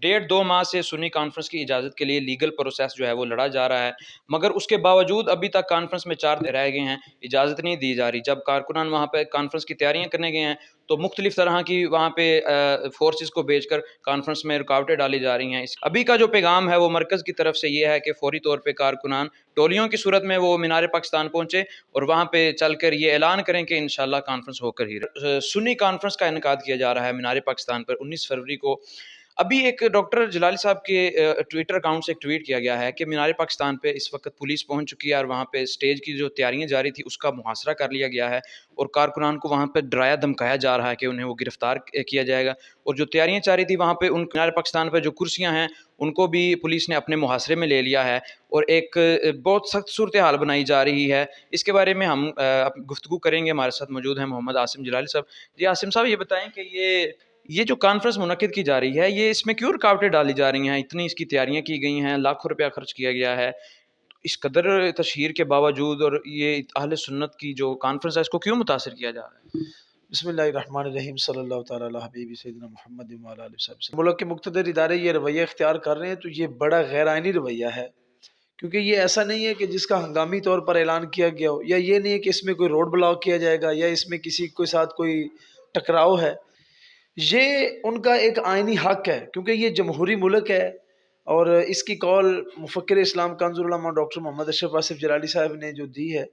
डेढ़ 2 माह से सुन्नी कॉन्फ्रेंस की इजाज़त के लिए लीगल प्रोसेस जो है वो लड़ा जा रहा है, मगर उसके बावजूद अभी तक कॉन्फ्रेंस में 4 दिन रह गए हैं, इजाज़त नहीं दी जा रही। जब कारकुनान वहाँ पे कॉन्फ्रेंस की तैयारियाँ करने गए हैं, तो मुख्तलिफ़ तरह की वहाँ पे फ़ोर्सेस को भेजकर कॉन्फ्रेंस में रुकावटें डाली जा रही हैं। अभी का जो पैगाम है वो मरकज़ की तरफ से ये है कि फ़ौरी तौर पे कारकुनान टोलियों की सूरत में वो मीनार पाकिस्तान पहुँचे और वहाँ पे चलकर ये ऐलान करें कि इंशाअल्लाह कॉन्फ्रेंस होकर ही सुन्नी कॉन्फ्रेंस का इनेकाद किया जा रहा है मीनार पाकिस्तान पर 19 फरवरी को। अभी एक डॉक्टर जलाली साहब के ट्विटर अकाउंट से एक ट्वीट किया गया है कि मीनार पाकिस्तान पे इस वक्त पुलिस पहुंच चुकी है और वहाँ पे स्टेज की जो तैयारियां जारी थी उसका मुहासरा कर लिया गया है और कारकुनान को वहाँ पे डराया धमकाया जा रहा है कि उन्हें वो गिरफ्तार किया जाएगा। और जो तैयारियां जारी थी वहाँ पे उन मीनार पाकिस्तान पर जो कुर्सियाँ हैं उनको भी पुलिस ने अपने मुहासरे में ले लिया है और एक बहुत सख्त सूरत हाल बनाई जा रही है। इसके बारे में हम गुफ्तगू करेंगे। हमारे साथ मौजूद हैं मोहम्मद आसिम जलाली साहब। जी आसिम साहब, ये बताएं कि ये जो कॉन्फ्रेंस मुनक्किद की जा रही है, ये इसमें क्यों रुकावटें डाली जा रही हैं? इतनी इसकी तैयारियां की गई हैं, लाखों रुपया खर्च किया गया है, इस कदर तशहीर के बावजूद, और ये अहले सुन्नत की जो कॉन्फ्रेंस है इसको क्यों मुतासिर किया जा रहा है? बिस्मिल्लाहिर्रहमानिर्रहीम सल्लल्लाहु तआला अला हबीबी सय्यिदना मुहम्मद व अला आलिहि वसल्लम। मुल्क के मुक़्तदर इदारे ये रवैया इख्तियार कर रहे हैं तो ये बड़ा गैर आइनी रवैया है, क्योंकि ये ऐसा नहीं है कि जिसका हंगामी तौर पर ऐलान किया गया हो, या ये नहीं है कि इसमें कोई रोड ब्लॉक किया जाएगा या इसमें किसी के साथ कोई टकराव है। ये उनका एक आइनी हक है, क्योंकि ये जमहूरी मुल्क है और इसकी कॉल मुफक्किर इस्लाम कांजुल उलमा डॉक्टर मोहम्मद अशरफ आसिफ जलाली साहब ने जो दी है,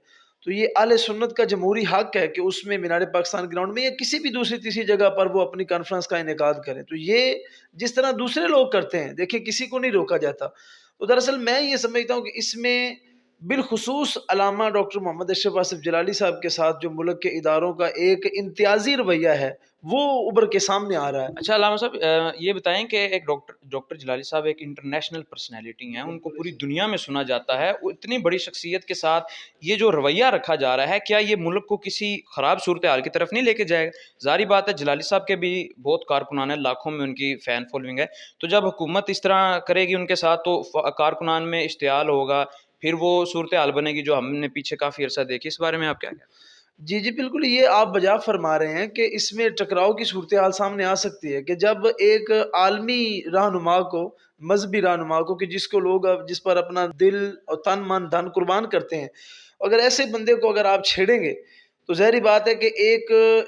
तो ये आले सुन्नत का जमहूरी हक है कि उसमें मीनार पाकिस्तान ग्राउंड में या किसी भी दूसरी तीसरी जगह पर वो अपनी कॉन्फ्रेंस का इनेकाद करें। तो ये जिस तरह दूसरे लोग करते हैं, देखिए किसी को नहीं रोका जाता। तो दरअसल मैं ये समझता हूँ कि इसमें बिलखुसूस अलामा डॉक्टर मोहम्मद अशरफ आसिफ जलाली साहब के साथ जो मुल्क के इदारों का एक इम्तियाजी रवैया है वो उभर के सामने आ रहा है। अच्छा अलामा साहब, ये बताएं कि एक डॉक्टर जलाली साहब एक इंटरनेशनल पर्सनैलिटी हैं, उनको पूरी दुनिया में सुना जाता है, वो इतनी बड़ी शख्सियत के साथ ये जो रवैया रखा जा रहा है, क्या ये मुल्क को किसी ख़राब सूरत हाल की तरफ नहीं लेके जाएगा? ज़ाहिर बात है जलाली साहब के भी बहुत कारकुनान है, लाखों में उनकी फ़ैन फॉलोइंग है, तो जब हुकूमत इस तरह करेगी उनके साथ तो कारकुनान में इश्तियाल होगा, फिर वो सूरत हाल बनेगी जो हमने पीछे काफ़ी अरसा देखी। इस बारे में आप क्या कहते हैं? जी, जी, बिल्कुल, ये आप बजा फरमा रहे हैं कि इसमें टकराव की सूरत-ए-हाल सामने आ सकती है कि जब एक आलमी रहनुमा को, मज़हबी रहनुमा को, कि जिसको लोग जिस पर अपना दिल और तन, मन, धन कुर्बान करते हैं, अगर ऐसे बंदे को अगर आप छेड़ेंगे, तो ज़ाहिर-सी बात है कि एक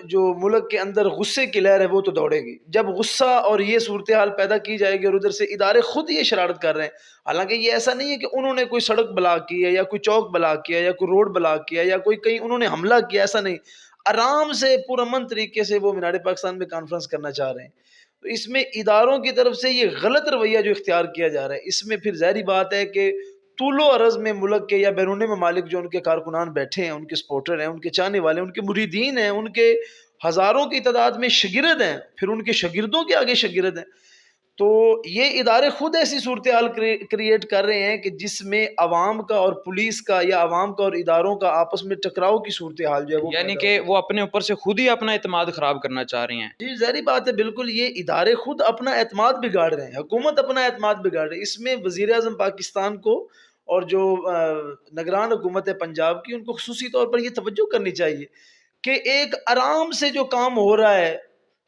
जो मुल्क के अंदर गुस्से की लहर है, वो तो दौड़ेगी। जब गुस्सा और ये सूरत-ए-हाल पैदा की जाएगी और उधर से इदारे खुद ये शरारत कर रहे हैं, हालाँकि ये ऐसा नहीं है कि उन्होंने कोई सड़क ब्लॉक की है या कोई चौक ब्लॉक किया या कोई रोड ब्लॉक किया या कोई कहीं उन्होंने हमला किया, ऐसा नहीं। आराम से पुरअमन तरीके से वो मीनार पाकिस्तान में कॉन्फ्रेंस करना चाह रहे हैं। तो इसमें इदारों की तरफ से ये गलत रवैया जो इख्तियार किया जा रहा है, इसमें फिर ज़ाहिर बात है कि तूलो अरज़ में मुल्क के या बैरून ममालिक जो उनके कारकुनान बैठे हैं, उनके सपोर्टर हैं, उनके चाहने वाले हैं, उनके मुरीदीन हैं, उनके हज़ारों की तादाद में शागिर्द हैं, फिर उनके शागिर्दों के आगे शागिर्द हैं। तो ये इदारे खुद ऐसी सूरत-ए-हाल क्रिएट कर रहे हैं कि जिसमें अवाम का और पुलिस का या अवाम का और इदारों का आपस में टकराव की सूरत-ए-हाल जो है वो यानी पैदा कि हो। वो अपने ऊपर से खुद ही अपना एतमाद ख़राब करना चाह रही हैं। जी, ज़ाहिर बात है, बिल्कुल ये इदारे खुद अपना एतमाद बिगाड़ रहे हैं, हुकूमत अपना एतमाद बिगाड़ रही है। इसमें वज़ीर-ए-आज़म पाकिस्तान को और जो निगरान हुकूमत है पंजाब की, उनको ख़ुसूसी तौर पर ये तवज्जो करनी चाहिए कि एक आराम से जो काम हो रहा है,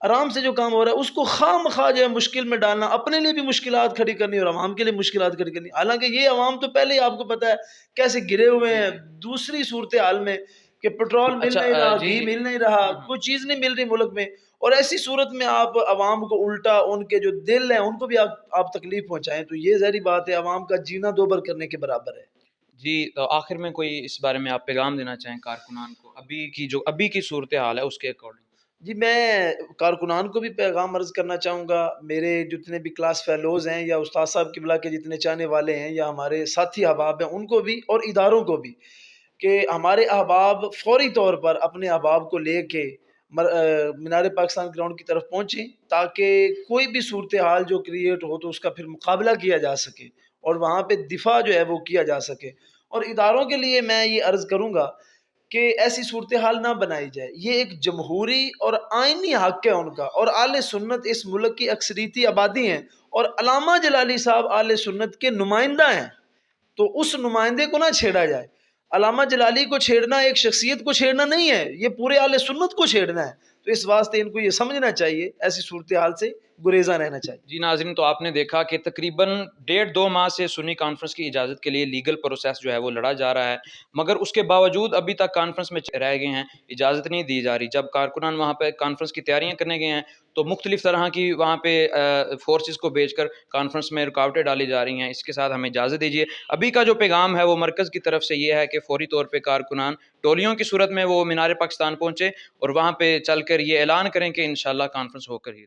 आराम से जो काम हो रहा है, उसको खामख़ा जो है मुश्किल में डालना, अपने लिए भी मुश्किलात खड़ी करनी और अवाम के लिए मुश्किलात खड़ी करनी। हालाँकि ये अवाम तो पहले ही आपको पता है कैसे गिरे हुए हैं दूसरी सूरत-ए-हाल में कि पेट्रोल मिल अच्छा नहीं रहा, जी, घी जी। मिल नहीं रहा, कोई चीज़ नहीं मिल रही मुल्क में, और ऐसी सूरत में आप अवाम को उल्टा उनके जो दिल हैं उनको भी आप तकलीफ़ पहुँचाएँ, तो ये ज़ाहिर बात है अवाम का जीना दोभर करने के बराबर है। जी, तो आखिर में कोई इस बारे में आप पैगाम देना चाहें कारकुनान को, अभी की सूरत हाल है उसके अकॉर्डिंग? जी, मैं कारकुनान को भी पैगाम अर्ज़ करना चाहूँगा, मेरे जितने भी क्लास फ़ेलोज़ हैं या उस्ताद साहब क़िबला के जितने चाहने वाले हैं या हमारे साथी अहबाब हैं, उनको भी और इदारों को भी, कि हमारे अहबाब फ़ौरी तौर पर अपने अहबाब को लेके मीनार पाकिस्तान ग्राउंड की तरफ पहुँचें, ताकि कोई भी सूरत-ए-हाल जो क्रिएट हो तो उसका फिर मुकाबला किया जा सके और वहाँ पे दिफ़ा जो है वो किया जा सके। और इदारों के लिए मैं ये अर्ज़ करूँगा कि ऐसी सूरत-ए-हाल ना बनाई जाए। ये एक जमहूरी और आइनी हक है उनका, और आले सुन्नत इस मुल्क की अक्सरियती आबादी हैं और अल्लामा जलाली साहब आले सुन्नत के नुमाइंदा हैं, तो उस नुमाइंदे को ना छेड़ा जाए। अल्लामा जलाली को छेड़ना एक शख्सियत को छेड़ना नहीं है, ये पूरे आले सुन्नत को छेड़ना है। तो इस वास्ते इनको ये समझना चाहिए ऐसी सूरत-ए-हाल से गुरेज़ां रहना चाहिए। जी नाज़रीन, तो आपने देखा कि तकरीबन 1.5-2 माह से सुन्नी कॉन्फ्रेंस की इजाज़त के लिए लीगल प्रोसेस जो है वो लड़ा जा रहा है, मगर उसके बावजूद अभी तक कॉन्फ्रेंस में रह गए हैं, इजाज़त नहीं दी जा रही। जब कारकुनान वहाँ पे कॉन्फ्रेंस की तैयारियाँ करने गए हैं, तो मुख्तलिफ़ तरह की वहाँ पे फ़ोर्सेस को भेजकर कॉन्फ्रेंस में रुकावटें डाली जा रही हैं। इसके साथ हमें इजाज़त दीजिए। अभी का जो पैगाम है वो मरकज़ की तरफ से ये है कि फ़ौरी तौर पे कारकुनान टोलियों की सूरत में वो मीनार पाकिस्तान पहुँचे और वहाँ पे चलकर ये ऐलान करें कि इंशाअल्लाह कॉन्फ्रेंस होकर ही